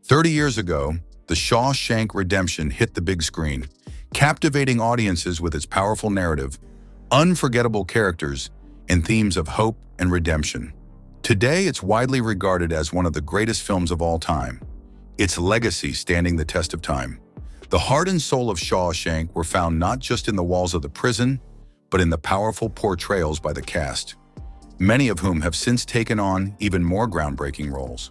30 years ago, The Shawshank Redemption hit the big screen, captivating audiences with its powerful narrative, unforgettable characters, and themes of hope and redemption. Today, it's widely regarded as one of the greatest films of all time, its legacy standing the test of time. The heart and soul of Shawshank were found not just in the walls of the prison, but in the powerful portrayals by the cast, many of whom have since taken on even more groundbreaking roles.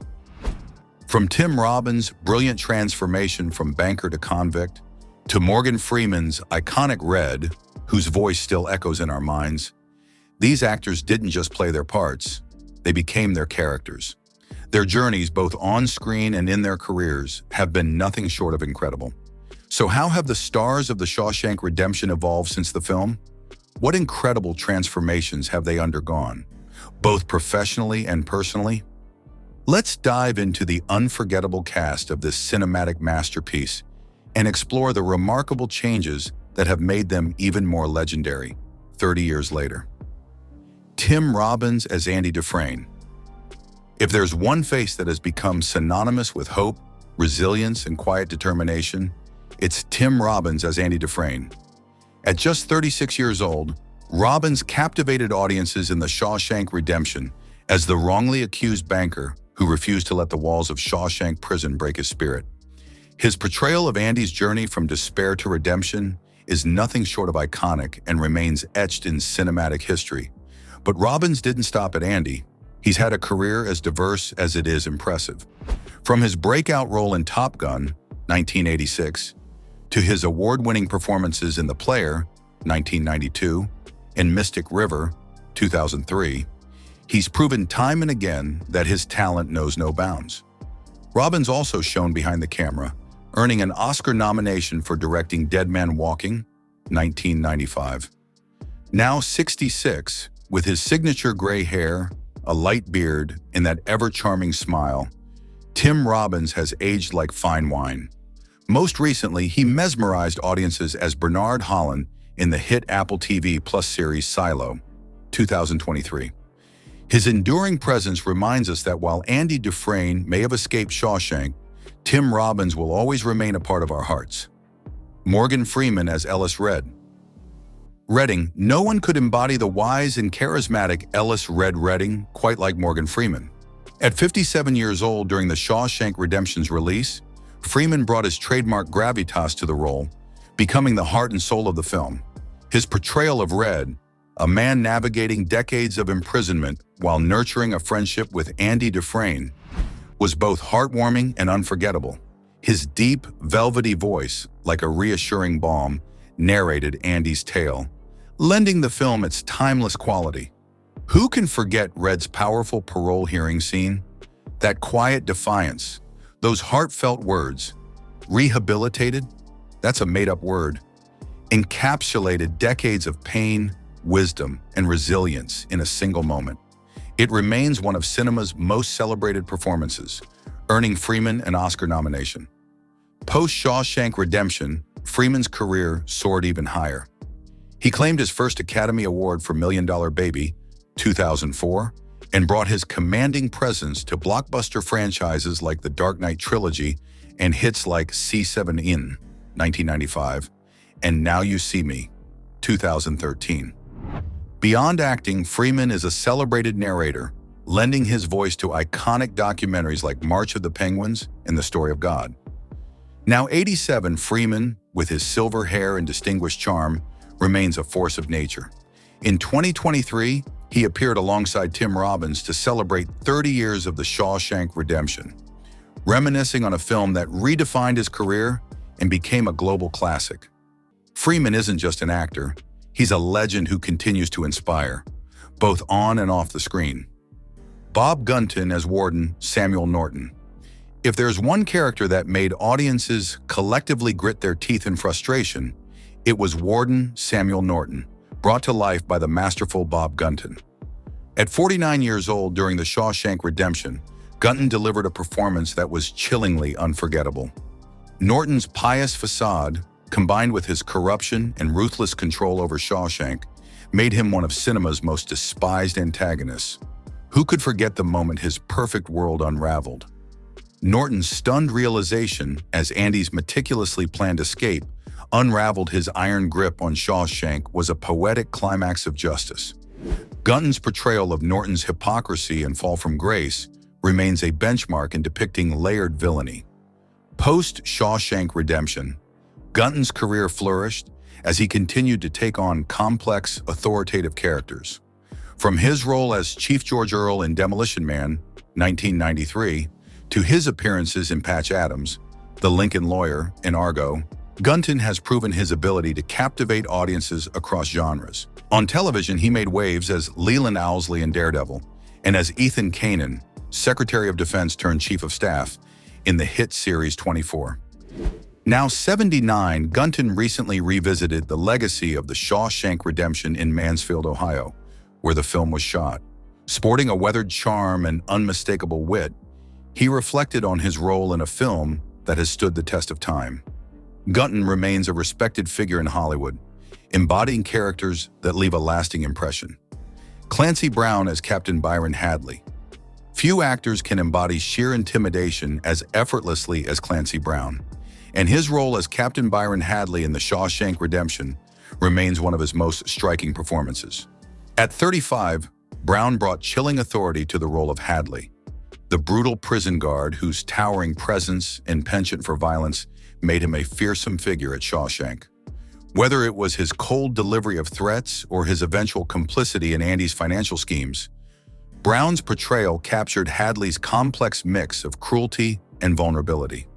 From Tim Robbins' brilliant transformation from banker to convict, to Morgan Freeman's iconic Red, whose voice still echoes in our minds, these actors didn't just play their parts, they became their characters. Their journeys, both on screen and in their careers, have been nothing short of incredible. So how have the stars of The Shawshank Redemption evolved since the film? What incredible transformations have they undergone, both professionally and personally? Let's dive into the unforgettable cast of this cinematic masterpiece and explore the remarkable changes that have made them even more legendary 30 years later. Tim Robbins as Andy Dufresne. If there's one face that has become synonymous with hope, resilience, and quiet determination, it's Tim Robbins as Andy Dufresne. At just 36 years old, Robbins captivated audiences in The Shawshank Redemption as the wrongly accused banker who refused to let the walls of Shawshank Prison break his spirit. His portrayal of Andy's journey from despair to redemption is nothing short of iconic and remains etched in cinematic history. But Robbins didn't stop at Andy. He's had a career as diverse as it is impressive. From his breakout role in Top Gun, 1986, to his award-winning performances in The Player, 1992, and Mystic River, 2003, he's proven time and again that his talent knows no bounds. Robbins also shone behind the camera, earning an Oscar nomination for directing Dead Man Walking, 1995. Now 66, with his signature gray hair, a light beard, and that ever-charming smile, Tim Robbins has aged like fine wine. Most recently, he mesmerized audiences as Bernard Holland in the hit Apple TV Plus series Silo, 2023. His enduring presence reminds us that while Andy Dufresne may have escaped Shawshank, Tim Robbins will always remain a part of our hearts. Morgan Freeman as Ellis Redding. No one could embody the wise and charismatic Ellis Redding quite like Morgan Freeman. At 57 years old during The Shawshank Redemption's release, Freeman brought his trademark gravitas to the role, becoming the heart and soul of the film. His portrayal of Red, a man navigating decades of imprisonment while nurturing a friendship with Andy Dufresne, was both heartwarming and unforgettable. His deep, velvety voice, like a reassuring balm, narrated Andy's tale, lending the film its timeless quality. Who can forget Red's powerful parole hearing scene? That quiet defiance, those heartfelt words, rehabilitated, that's a made-up word, encapsulated decades of pain, wisdom, and resilience in a single moment. It remains one of cinema's most celebrated performances, earning Freeman an Oscar nomination. Post-Shawshank Redemption, Freeman's career soared even higher. He claimed his first Academy Award for Million Dollar Baby, 2004, and brought his commanding presence to blockbuster franchises like the Dark Knight trilogy and hits like C7 in 1995 and Now You See Me, 2013. Beyond acting, Freeman is a celebrated narrator, lending his voice to iconic documentaries like March of the Penguins and The Story of God. Now 87, Freeman, with his silver hair and distinguished charm, remains a force of nature. In 2023, he appeared alongside Tim Robbins to celebrate 30 years of The Shawshank Redemption, reminiscing on a film that redefined his career and became a global classic. Freeman isn't just an actor, he's a legend who continues to inspire, both on and off the screen. Bob Gunton as Warden Samuel Norton. If there's one character that made audiences collectively grit their teeth in frustration, it was Warden Samuel Norton, brought to life by the masterful Bob Gunton. At 49 years old during The Shawshank Redemption, Gunton delivered a performance that was chillingly unforgettable. Norton's pious facade, combined with his corruption and ruthless control over Shawshank, made him one of cinema's most despised antagonists. Who could forget the moment his perfect world unraveled? Norton's stunned realization as Andy's meticulously planned escape unraveled his iron grip on Shawshank was a poetic climax of justice. Gunton's portrayal of Norton's hypocrisy and fall from grace remains a benchmark in depicting layered villainy. Post-Shawshank Redemption, Gunton's career flourished as he continued to take on complex, authoritative characters. From his role as Chief George Earl in Demolition Man, 1993, to his appearances in Patch Adams, the Lincoln Lawyer, in Argo, Gunton has proven his ability to captivate audiences across genres. On television, he made waves as Leland Owlsley in Daredevil, and as Ethan Kanan, Secretary of Defense turned Chief of Staff, in the hit series 24. Now 79, Gunton recently revisited the legacy of the Shawshank Redemption in Mansfield, Ohio, where the film was shot. Sporting a weathered charm and unmistakable wit, he reflected on his role in a film that has stood the test of time. Gunton remains a respected figure in Hollywood, embodying characters that leave a lasting impression. Clancy Brown as Captain Byron Hadley. Few actors can embody sheer intimidation as effortlessly as Clancy Brown, and his role as Captain Byron Hadley in The Shawshank Redemption remains one of his most striking performances. At 35, Brown brought chilling authority to the role of Hadley, the brutal prison guard whose towering presence and penchant for violence made him a fearsome figure at Shawshank. Whether it was his cold delivery of threats or his eventual complicity in Andy's financial schemes, Brown's portrayal captured Hadley's complex mix of cruelty and vulnerability.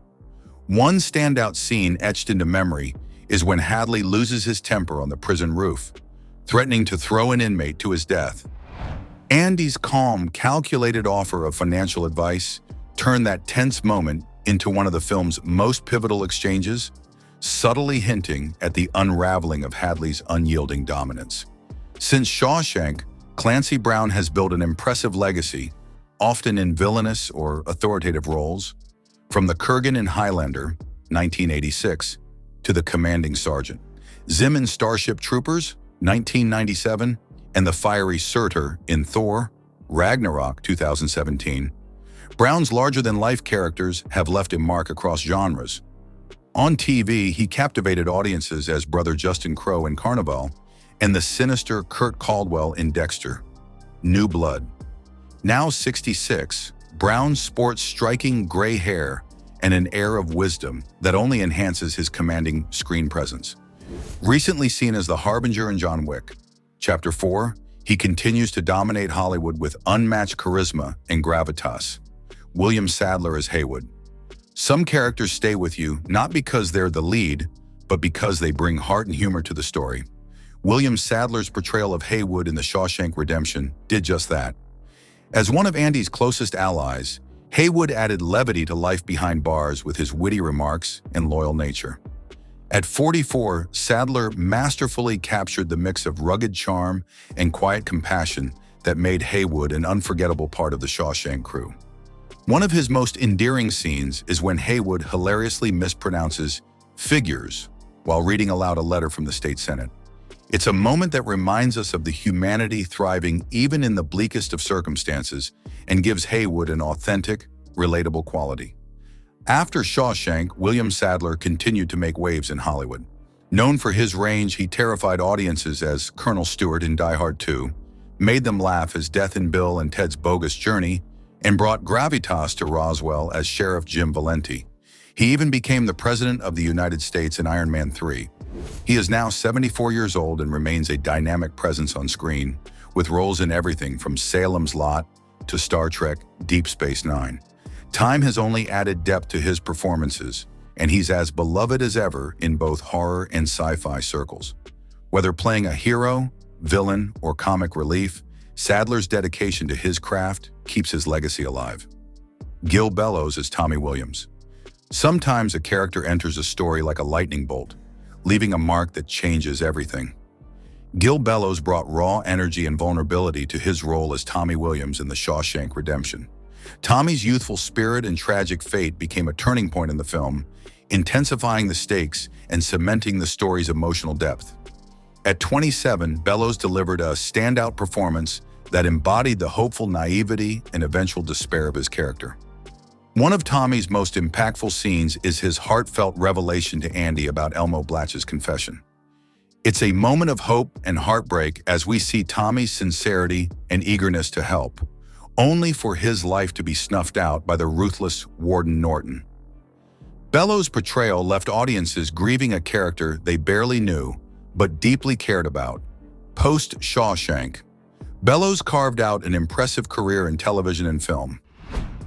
One standout scene etched into memory is when Hadley loses his temper on the prison roof, threatening to throw an inmate to his death. Andy's calm, calculated offer of financial advice turned that tense moment into one of the film's most pivotal exchanges, subtly hinting at the unraveling of Hadley's unyielding dominance. Since Shawshank, Clancy Brown has built an impressive legacy, often in villainous or authoritative roles, from the Kurgan in Highlander, 1986, to the commanding sergeant. Zim in Starship Troopers, 1997, and the fiery Surtur in Thor, Ragnarok, 2017. Brown's larger-than-life characters have left a mark across genres. On TV, he captivated audiences as Brother Justin Crowe in Carnival and the sinister Kurt Caldwell in Dexter, New Blood. Now 66, Brown sports striking gray hair and an air of wisdom that only enhances his commanding screen presence. Recently seen as the Harbinger in John Wick, Chapter 4, he continues to dominate Hollywood with unmatched charisma and gravitas. William Sadler as Haywood. Some characters stay with you not because they're the lead, but because they bring heart and humor to the story. William Sadler's portrayal of Haywood in The Shawshank Redemption did just that. As one of Andy's closest allies, Haywood added levity to life behind bars with his witty remarks and loyal nature. At 44, Sadler masterfully captured the mix of rugged charm and quiet compassion that made Haywood an unforgettable part of the Shawshank crew. One of his most endearing scenes is when Haywood hilariously mispronounces figures while reading aloud a letter from the state senate. It's a moment that reminds us of the humanity thriving even in the bleakest of circumstances and gives Haywood an authentic, relatable quality. After Shawshank, William Sadler continued to make waves in Hollywood. Known for his range, he terrified audiences as Colonel Stewart in Die Hard 2, made them laugh as Death in Bill and Ted's Bogus Journey, and brought gravitas to Roswell as Sheriff Jim Valenti. He even became the President of the United States in Iron Man 3. He is now 74 years old and remains a dynamic presence on screen, with roles in everything from Salem's Lot to Star Trek Deep Space Nine. Time has only added depth to his performances, and he's as beloved as ever in both horror and sci-fi circles. Whether playing a hero, villain, or comic relief, Sadler's dedication to his craft keeps his legacy alive. Gil Bellows as Tommy Williams. Sometimes a character enters a story like a lightning bolt, leaving a mark that changes everything. Gil Bellows brought raw energy and vulnerability to his role as Tommy Williams in The Shawshank Redemption. Tommy's youthful spirit and tragic fate became a turning point in the film, intensifying the stakes and cementing the story's emotional depth. At 27, Bellows delivered a standout performance that embodied the hopeful naivety and eventual despair of his character. One of Tommy's most impactful scenes is his heartfelt revelation to Andy about Elmo Blatch's confession. It's a moment of hope and heartbreak as we see Tommy's sincerity and eagerness to help, only for his life to be snuffed out by the ruthless Warden Norton. Bellows' portrayal left audiences grieving a character they barely knew but deeply cared about. Post-Shawshank, Bellows carved out an impressive career in television and film.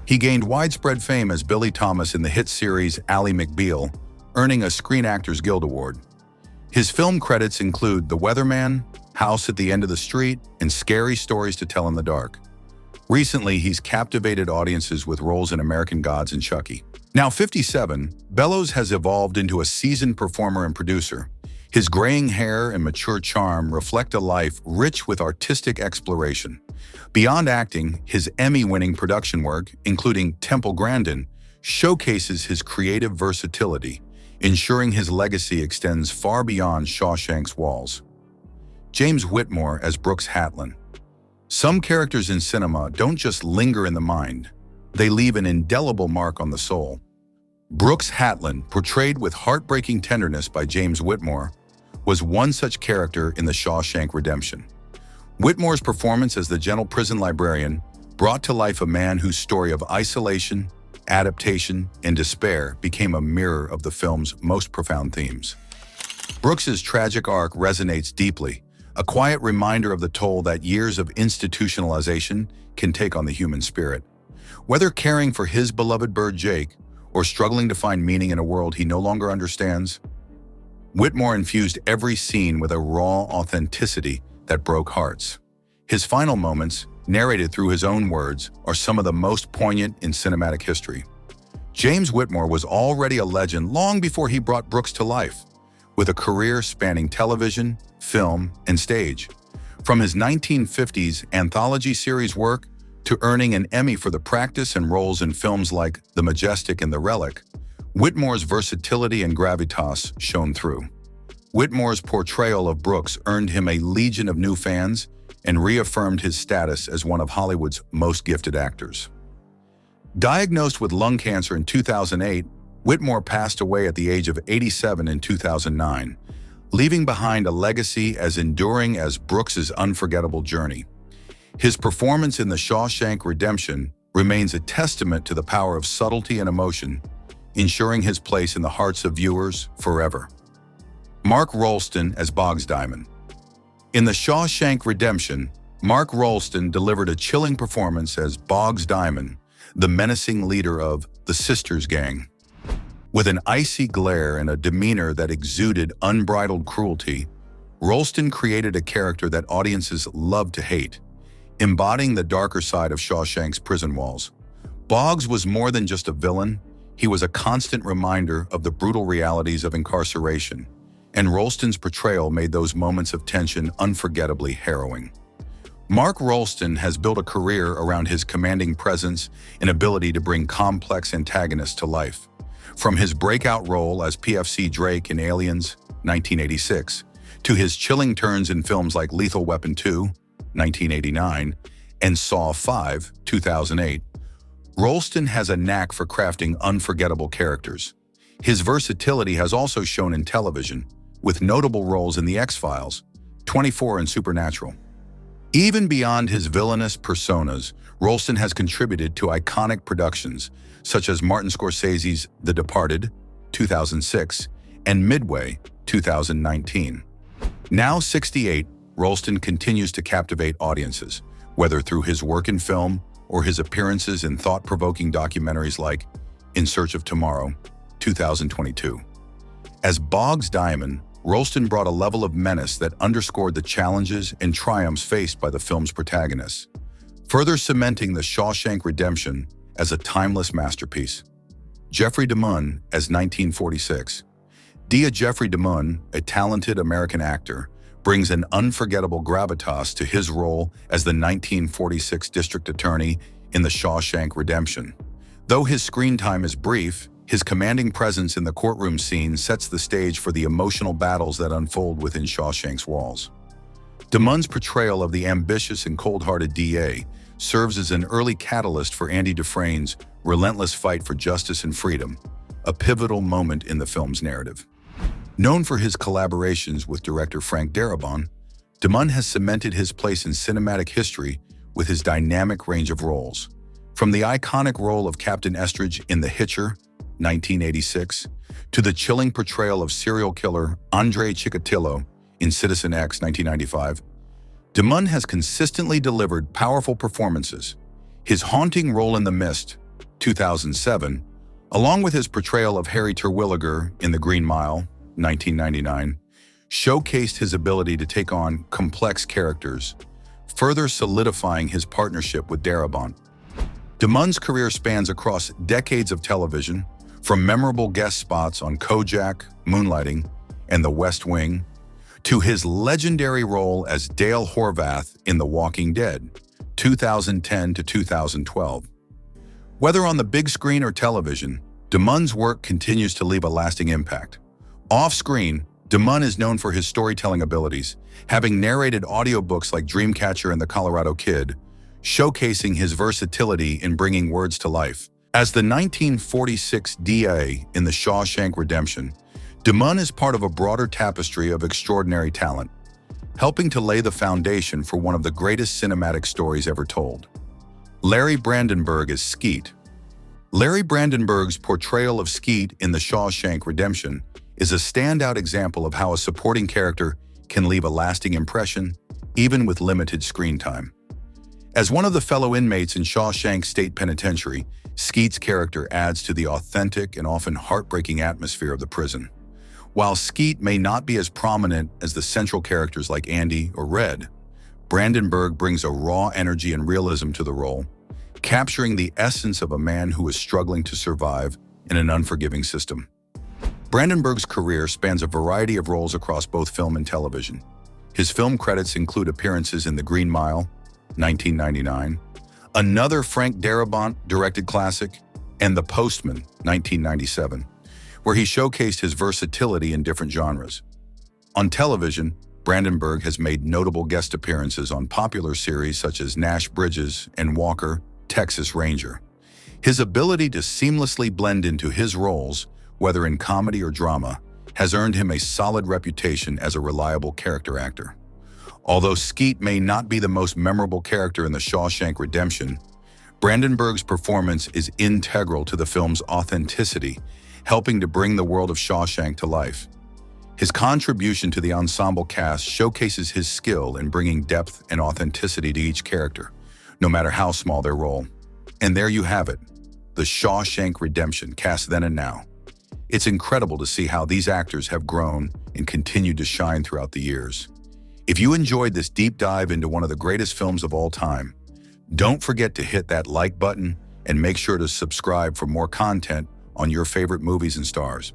He gained widespread fame as Billy Thomas in the hit series Ally McBeal, earning a Screen Actors Guild Award. His film credits include The Weatherman, House at the End of the Street, and Scary Stories to Tell in the Dark. Recently, he's captivated audiences with roles in American Gods and Chucky. Now 57, Bellows has evolved into a seasoned performer and producer. His graying hair and mature charm reflect a life rich with artistic exploration. Beyond acting, his Emmy-winning production work, including Temple Grandin, showcases his creative versatility, ensuring his legacy extends far beyond Shawshank's walls. James Whitmore as Brooks Hatlin. Some characters in cinema don't just linger in the mind, they leave an indelible mark on the soul. Brooks Hatlin, portrayed with heartbreaking tenderness by James Whitmore, was one such character in The Shawshank Redemption. Whitmore's performance as the gentle prison librarian brought to life a man whose story of isolation, adaptation, and despair became a mirror of the film's most profound themes. Brooks's tragic arc resonates deeply, a quiet reminder of the toll that years of institutionalization can take on the human spirit. Whether caring for his beloved bird Jake or struggling to find meaning in a world he no longer understands, Whitmore infused every scene with a raw authenticity that broke hearts. His final moments, narrated through his own words, are some of the most poignant in cinematic history. James Whitmore was already a legend long before he brought Brooks to life, with a career spanning television, film, and stage. From his 1950s anthology series work to earning an Emmy for the practice and roles in films like The Majestic and The Relic, Whitmore's versatility and gravitas shone through. Whitmore's portrayal of Brooks earned him a legion of new fans and reaffirmed his status as one of Hollywood's most gifted actors. Diagnosed with lung cancer in 2008, Whitmore passed away at the age of 87 in 2009, leaving behind a legacy as enduring as Brooks's unforgettable journey. His performance in The Shawshank Redemption remains a testament to the power of subtlety and emotion, ensuring his place in the hearts of viewers forever. Mark Rolston as Boggs Diamond. In The Shawshank Redemption, Mark Rolston delivered a chilling performance as Boggs Diamond, the menacing leader of the Sisters Gang. With an icy glare and a demeanor that exuded unbridled cruelty, Rolston created a character that audiences loved to hate, embodying the darker side of Shawshank's prison walls. Boggs was more than just a villain, he was a constant reminder of the brutal realities of incarceration, and Rolston's portrayal made those moments of tension unforgettably harrowing. Mark Rolston has built a career around his commanding presence and ability to bring complex antagonists to life. From his breakout role as PFC Drake in Aliens, 1986, to his chilling turns in films like Lethal Weapon 2, 1989, and Saw 5, 2008, Rolston has a knack for crafting unforgettable characters. His versatility has also shown in television, with notable roles in The X-Files, 24, and Supernatural. Even beyond his villainous personas, Rolston has contributed to iconic productions such as Martin Scorsese's The Departed, 2006, and Midway, 2019. Now 68, Rolston continues to captivate audiences, whether through his work in film or his appearances in thought-provoking documentaries like In Search of Tomorrow, 2022. As Boggs Diamond, Rolston brought a level of menace that underscored the challenges and triumphs faced by the film's protagonists, further cementing The Shawshank Redemption as a timeless masterpiece. Jeffrey DeMunn as 1946. Jeffrey DeMunn, a talented American actor, brings an unforgettable gravitas to his role as the 1946 district attorney in The Shawshank Redemption. Though his screen time is brief, his commanding presence in the courtroom scene sets the stage for the emotional battles that unfold within Shawshank's walls. DeMunn's portrayal of the ambitious and cold-hearted DA serves as an early catalyst for Andy Dufresne's relentless fight for justice and freedom, a pivotal moment in the film's narrative. Known for his collaborations with director Frank Darabont, Damon has cemented his place in cinematic history with his dynamic range of roles. From the iconic role of Captain Estridge in The Hitcher, 1986, to the chilling portrayal of serial killer Andre Chikatilo in Citizen X, 1995, Damon has consistently delivered powerful performances. His haunting role in The Mist, 2007, along with his portrayal of Harry Terwilliger in The Green Mile, 1999, showcased his ability to take on complex characters, further solidifying his partnership with Darabont. Damon's career spans across decades of television, from memorable guest spots on Kojak, Moonlighting, and The West Wing, to his legendary role as Dale Horvath in The Walking Dead, 2010 to 2012. Whether on the big screen or television, Damon's work continues to leave a lasting impact. Off-screen, Damon is known for his storytelling abilities, having narrated audiobooks like Dreamcatcher and The Colorado Kid, showcasing his versatility in bringing words to life. As the 1946 DA in The Shawshank Redemption, Damon is part of a broader tapestry of extraordinary talent, helping to lay the foundation for one of the greatest cinematic stories ever told. Larry Brandenburg as Skeet. Larry Brandenburg's portrayal of Skeet in The Shawshank Redemption is a standout example of how a supporting character can leave a lasting impression, even with limited screen time. As one of the fellow inmates in Shawshank State Penitentiary, Skeet's character adds to the authentic and often heartbreaking atmosphere of the prison. While Skeet may not be as prominent as the central characters like Andy or Red, Brandenburg brings a raw energy and realism to the role, capturing the essence of a man who is struggling to survive in an unforgiving system. Brandenburg's career spans a variety of roles across both film and television. His film credits include appearances in The Green Mile, 1999, another Frank Darabont-directed classic, and The Postman, 1997, where he showcased his versatility in different genres. On television, Brandenburg has made notable guest appearances on popular series such as Nash Bridges and Walker, Texas Ranger. His ability to seamlessly blend into his roles, whether in comedy or drama, has earned him a solid reputation as a reliable character actor. Although Skeet may not be the most memorable character in The Shawshank Redemption, Brandenburg's performance is integral to the film's authenticity, helping to bring the world of Shawshank to life. His contribution to the ensemble cast showcases his skill in bringing depth and authenticity to each character, no matter how small their role. And there you have it, The Shawshank Redemption, cast then and now. It's incredible to see how these actors have grown and continued to shine throughout the years. If you enjoyed this deep dive into one of the greatest films of all time, don't forget to hit that like button and make sure to subscribe for more content on your favorite movies and stars.